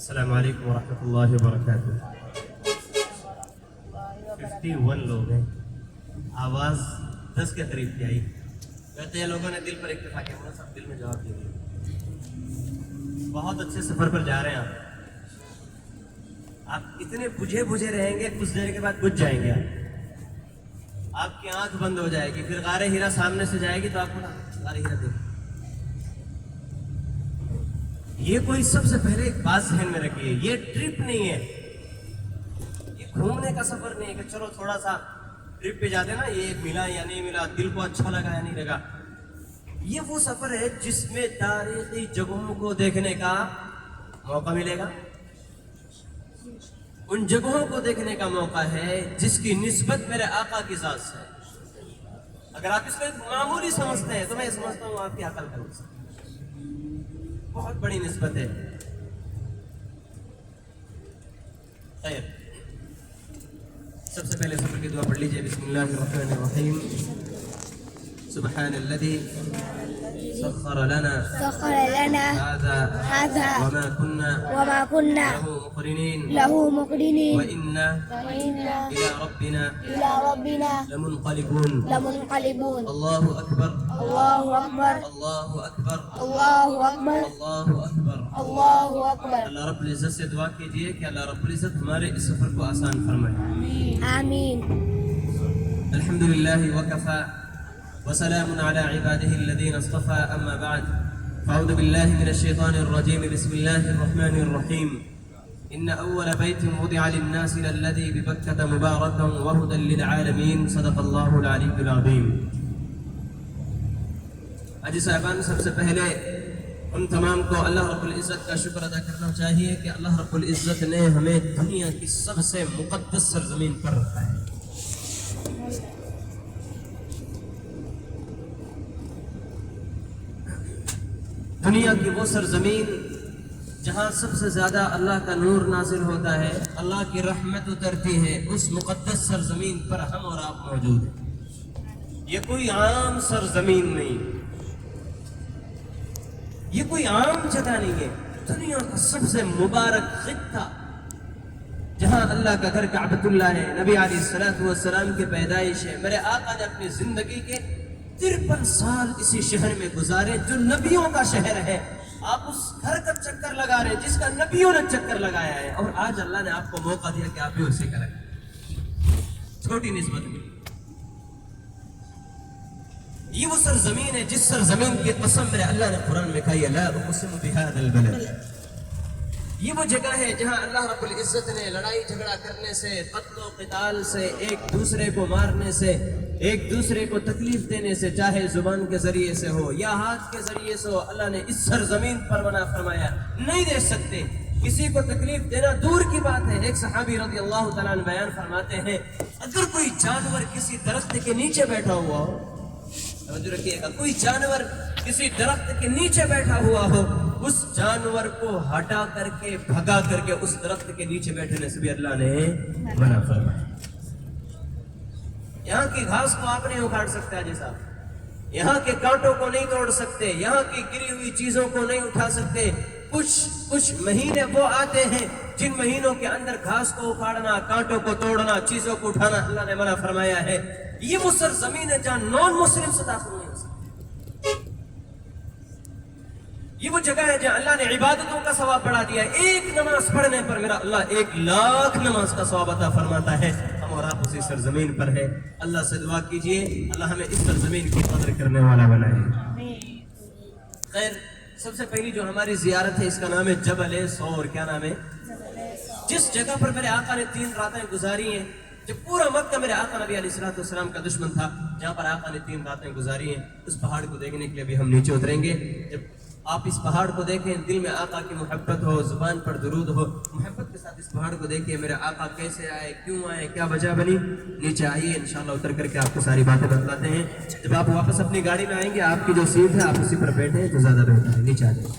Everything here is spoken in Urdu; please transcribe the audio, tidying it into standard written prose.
السلام علیکم ورحمۃ اللہ وبرکاتہ۔ 51 لوگ ہیں، آواز 10 کے قریب کی آئی۔ کہتے ہیں لوگوں نے دل پر اکتفا کیا، وہ سب دل میں جواب دے دیا۔ بہت اچھے سفر پر جا رہے ہیں آپ اتنے بجھے بجھے رہیں گے، کچھ دیر کے بعد بجھ جائیں گے آپ کی آنکھ بند ہو جائے گی، پھر غار ہیرا سامنے سے جائے گی تو آپ کو غار ہیرا دیکھ۔ یہ کوئی سب سے پہلے ایک بات ذہن میں رکھیے، یہ ٹرپ نہیں ہے، یہ گھومنے کا سفر نہیں ہے کہ چلو تھوڑا سا ٹرپ پہ جاتے نا، یہ ملا یا نہیں ملا، دل کو اچھا لگا یا نہیں لگا۔ یہ وہ سفر ہے جس میں تاریخی جگہوں کو دیکھنے کا موقع ملے گا، ان جگہوں کو دیکھنے کا موقع ہے جس کی نسبت میرے آقا کی ذات سے ہے۔ اگر آپ اس کو ایک معمولی سمجھتے ہیں تو میں سمجھتا ہوں آپ کی عقل کا نسبت بہت بڑی نسبت ہے۔ خیر، سب سے پہلے سفر کی دعا پڑھ لیجئے۔ بسم اللہ الرحمن الرحیم۔ سبحان الذي سخر لنا هذا وما كنا له مقرنين وإنا إلى ربنا لمنقلبون۔ الله أكبر الله أكبر الله أكبر الله أكبر الله أكبر الله أكبر۔ اللہ رب العزت سے دعا کیجئے کہ اللہ رب العزت ہمارے اس سفر کو آسان فرمائے، آمین۔ الحمدللہ وکفى وسلام على عباده الذين اصطفى، أما بعد فأعوذ بالله من الشيطان الرجيم، بسم الله الرحمن الرحيم۔ إن أول بيت وضع للناس للذي ببكة مباركا وهدى للعالمين، صدق الله العلي العظيم۔ حاجی صاحبان، سب سے پہلے ہم تمام کو اللہ رب العزت کا شکر ادا کرنا چاہیے کہ اللہ رب العزت نے ہمیں دنیا کی سب سے مقدس سرزمین پر رکھا ہے۔ دنیا کی وہ سرزمین جہاں سب سے زیادہ اللہ کا نور نازل ہوتا ہے، اللہ کی رحمت اترتی ہے، اس مقدس سرزمین پر ہم اور آپ موجود ہیں۔ یہ کوئی عام سرزمین نہیں، یہ کوئی عام جگہ نہیں ہے، دنیا کا سب سے مبارک خطہ جہاں اللہ کا گھر کعبۃ اللہ ہے، نبی علیہ السلام کی پیدائش ہے۔ میرے آقا نے اپنی زندگی کے 53 سال اسی شہر میں گزارے جو نبیوں کا شہر ہے۔ آپ اس گھر کا چکر لگا رہے ہیں جس کا نبیوں نے چکر لگایا ہے، اور آج اللہ نے آپ کو موقع دیا کہ آپ بھی اسی کا لگائیں۔ چھوٹی نسبت میں یہ وہ سرزمین ہے جس سرزمین کی قسم میرے اللہ نے قرآن میں کہی، لا اقسم بهذا البلد۔ یہ وہ جگہ ہے جہاں اللہ رب العزت نے لڑائی جھگڑا کرنے سے، قتل و قتال سے، ایک دوسرے کو مارنے سے، ایک دوسرے کو تکلیف دینے سے، چاہے زبان کے ذریعے سے ہو یا ہاتھ کے ذریعے سے ہو، اللہ نے اس سرزمین پر منع فرمایا، نہیں دے سکتے۔ کسی کو تکلیف دینا دور کی بات ہے۔ ایک صحابی رضی اللہ تعالیٰ عنہ بیان فرماتے ہیں، اگر کوئی جانور کسی درخت کے نیچے بیٹھا ہوا ہو، توجہ رکھیے گا، کوئی جانور کسی درخت کے نیچے بیٹھا ہوا ہو، اس جانور کو ہٹا کر کے، بھگا کر کے اس درخت کے نیچے بیٹھنے سے بھی اللہ نے منع فرمایا۔ یہاں کی گھاس کو آپ نہیں اکھاڑ سکتے حاجی صاحب، یہاں کے کانٹوں کو نہیں توڑ سکتے، یہاں کی گری ہوئی چیزوں کو نہیں اٹھا سکتے۔ کچھ مہینے وہ آتے ہیں جن مہینوں کے اندر گھاس کو اکھاڑنا، کانٹوں کو توڑنا، چیزوں کو اٹھانا اللہ نے منع فرمایا ہے۔ یہ وہ سرزمین ہے جہاں نان مسلم سے داخل نہیں ہو سکتے۔ یہ وہ جگہ ہے جہاں اللہ نے عبادتوں کا ثواب بڑھا دیا ہے۔ ایک نماز پڑھنے پر میرا اللہ 1,00,000 نماز کا ثواب عطا فرماتا ہے۔ ہم اور آپ اسی سرزمین پر ہے۔ اللہ سے دعا کیجئے اللہ ہمیں اس سرزمین کی قدر کرنے والا بنائے۔ خیر، سب سے پہلی جو ہماری زیارت ہے اس کا نام ہے جبل ثور۔ کیا نام ہے؟ جس جگہ پر میرے آقا نے 3 راتیں گزاری ہیں، جب پورا مکہ میرے آقا نبی علیہ السلام کا دشمن تھا، جہاں پر آقا نے 3 راتیں گزاری ہیں، اس پہاڑ کو دیکھنے کے لیے بھی ہم نیچے اتریں گے۔ جب آپ اس پہاڑ کو دیکھیں، دل میں آقا کی محبت ہو، زبان پر درود ہو، محبت کے ساتھ اس پہاڑ کو دیکھیں، میرے آقا کیسے آئے، کیوں آئے، کیا وجہ بنی۔ نیچے آئیے، انشاءاللہ اتر کر کے آپ کو ساری باتیں بتلاتے ہیں۔ جب آپ واپس اپنی گاڑی میں آئیں گے، آپ کی جو سیٹ ہے آپ اسی پر بیٹھیں تو زیادہ بہتر ہے۔ نیچے آ جائیں۔